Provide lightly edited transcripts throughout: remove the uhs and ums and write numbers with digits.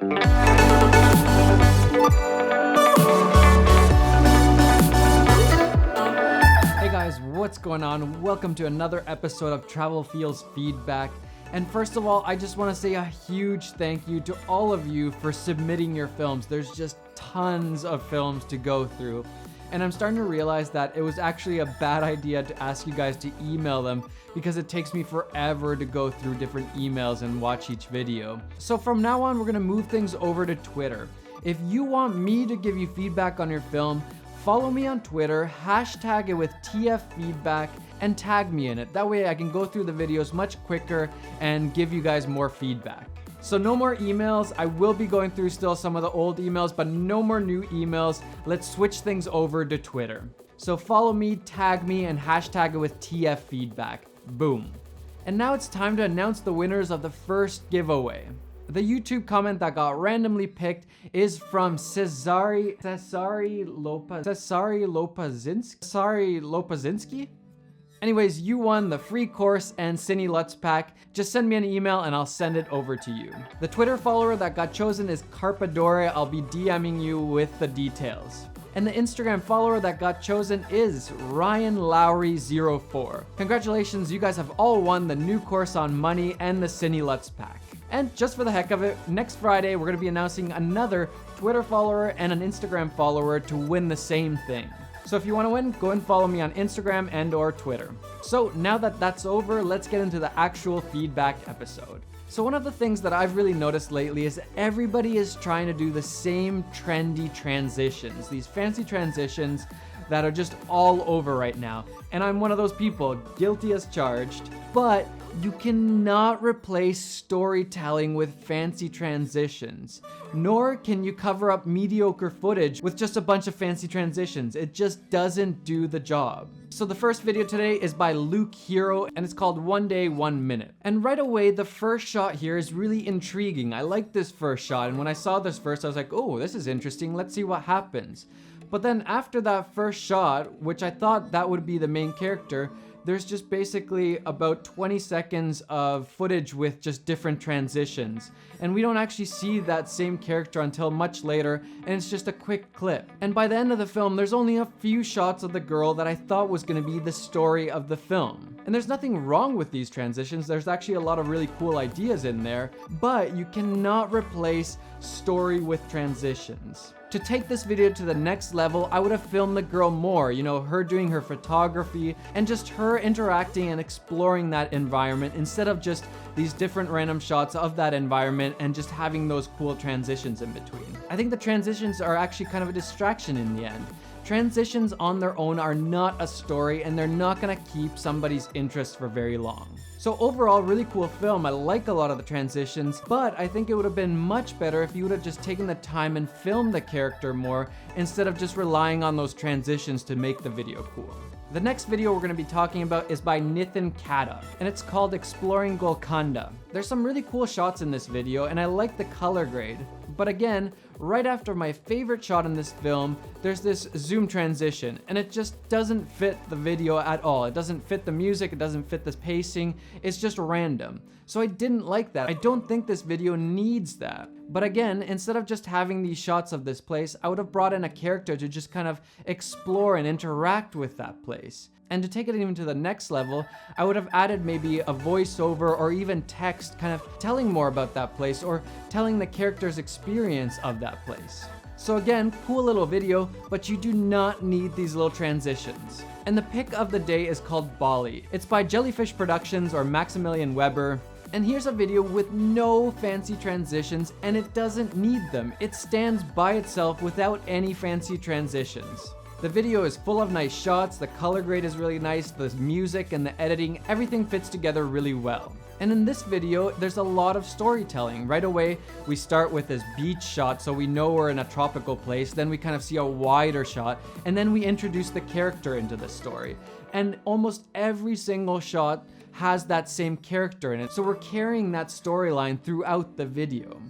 Hey guys, what's going on? Welcome to another episode of Travel Feels Feedback. And first of all, I just want to say a huge thank you to all of you for submitting your films. There's just tons of films to go through. And I'm starting to realize that it was actually a bad idea to ask you guys to email them because it takes me forever to go through different emails and watch each video. So from now on, we're going to move things over to Twitter. If you want me to give you feedback on your film, follow me on Twitter, hashtag it with TFFeedback, and tag me in it. That way I can go through the videos much quicker and give you guys more feedback. So no more emails. I will be going through still some of the old emails, but no more new emails. Let's switch things over to Twitter. So follow me, tag me, and hashtag it with TFFeedback. Boom. And now it's time to announce the winners of the first giveaway. The YouTube comment that got randomly picked is from Cesari Lopazinski? Anyways, you won the free course and Cine Lutz pack. Just send me an email and I'll send it over to you. The Twitter follower that got chosen is Carpadore. I'll be DMing you with the details. And the Instagram follower that got chosen is Ryan Lowry04. Congratulations, you guys have all won the new course on money and the Cine Lutz pack. And just for the heck of it, next Friday we're going to be announcing another Twitter follower and an Instagram follower to win the same thing. So if you want to win, go and follow me on Instagram and or Twitter. So now that that's over, let's get into the actual feedback episode. So one of the things that I've really noticed lately is everybody is trying to do the same trendy transitions, these fancy transitions that are just all over right now. And I'm one of those people, guilty as charged, but you cannot replace storytelling with fancy transitions, nor can you cover up mediocre footage with just a bunch of fancy transitions. It just doesn't do the job. So the first video today is by Luke Hero, and it's called 1 Day, 1 Minute. And right away, the first shot here is really intriguing. I like this first shot, and when I saw this first, I was like, oh, this is interesting. Let's see what happens. But then after that first shot, which I thought that would be the main character, there's just basically about 20 seconds of footage with just different transitions. And we don't actually see that same character until much later, and it's just a quick clip. And by the end of the film, there's only a few shots of the girl that I thought was gonna be the story of the film. And there's nothing wrong with these transitions. There's actually a lot of really cool ideas in there, but you cannot replace story with transitions. To take this video to the next level, I would have filmed the girl more, you know, her doing her photography and just her interacting and exploring that environment instead of just these different random shots of that environment and just having those cool transitions in between. I think the transitions are actually kind of a distraction in the end. Transitions on their own are not a story and they're not gonna keep somebody's interest for very long. So overall, really cool film. I like a lot of the transitions, but I think it would have been much better if you would have just taken the time and filmed the character more instead of just relying on those transitions to make the video cool. The next video we're going to be talking about is by Nithin Kata, and it's called Exploring Golconda. There's some really cool shots in this video, and I like the color grade. But again, right after my favorite shot in this film, there's this zoom transition, and it just doesn't fit the video at all. It doesn't fit the music, it doesn't fit the pacing, it's just random. So I didn't like that. I don't think this video needs that. But again, instead of just having these shots of this place, I would have brought in a character to just kind of explore and interact with that place. And to take it even to the next level, I would have added maybe a voiceover or even text kind of telling more about that place or telling the character's experience of that place. So again, cool little video, but you do not need these little transitions. And the pick of the day is called Bali. It's by Jellyfish Productions or Maximilian Weber. And here's a video with no fancy transitions, and it doesn't need them. It stands by itself without any fancy transitions. The video is full of nice shots, the color grade is really nice, the music and the editing, everything fits together really well. And in this video, there's a lot of storytelling. Right away, we start with this beach shot, so we know we're in a tropical place. Then we kind of see a wider shot, and then we introduce the character into the story. And almost every single shot has that same character in it, so we're carrying that storyline throughout the video.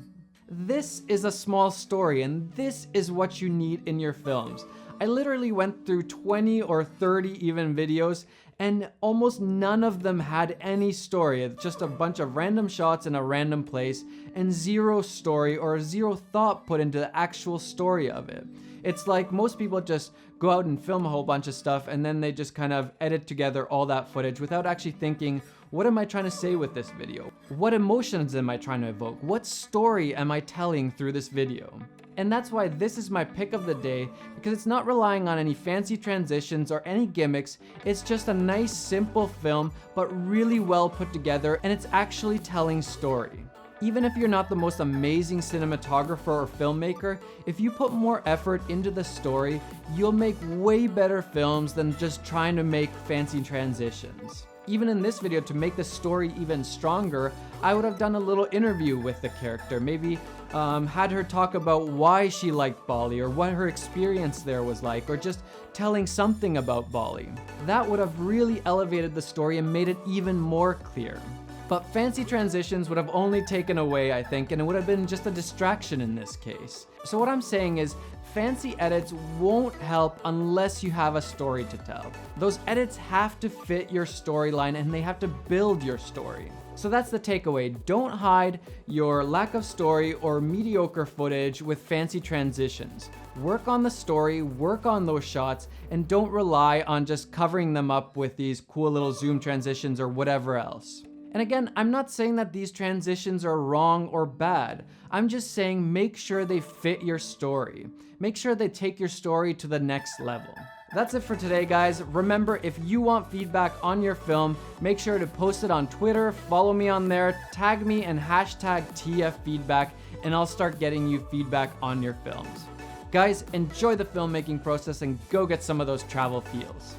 This is a small story, and this is what you need in your films. I literally went through 20 or 30 even videos, and almost none of them had any story. It's just a bunch of random shots in a random place and zero story or zero thought put into the actual story of it. It's like most people just go out and film a whole bunch of stuff and then they just kind of edit together all that footage without actually thinking, what am I trying to say with this video? What emotions am I trying to evoke? What story am I telling through this video? And that's why this is my pick of the day, because it's not relying on any fancy transitions or any gimmicks. It's just a nice simple film, but really well put together, and it's actually telling story. Even if you're not the most amazing cinematographer or filmmaker, if you put more effort into the story, you'll make way better films than just trying to make fancy transitions. Even in this video, to make the story even stronger, I would have done a little interview with the character. Maybe had her talk about why she liked Bali or what her experience there was like, or just telling something about Bali. That would have really elevated the story and made it even more clear. But fancy transitions would have only taken away, I think, and it would have been just a distraction in this case. So what I'm saying is, fancy edits won't help unless you have a story to tell. Those edits have to fit your storyline and they have to build your story. So that's the takeaway. Don't hide your lack of story or mediocre footage with fancy transitions. Work on the story, work on those shots, and don't rely on just covering them up with these cool little zoom transitions or whatever else. And again, I'm not saying that these transitions are wrong or bad. I'm just saying make sure they fit your story. Make sure they take your story to the next level. That's it for today, guys. Remember, if you want feedback on your film, make sure to post it on Twitter, follow me on there, tag me and hashtag TFFeedback, and I'll start getting you feedback on your films. Guys, enjoy the filmmaking process and go get some of those travel feels.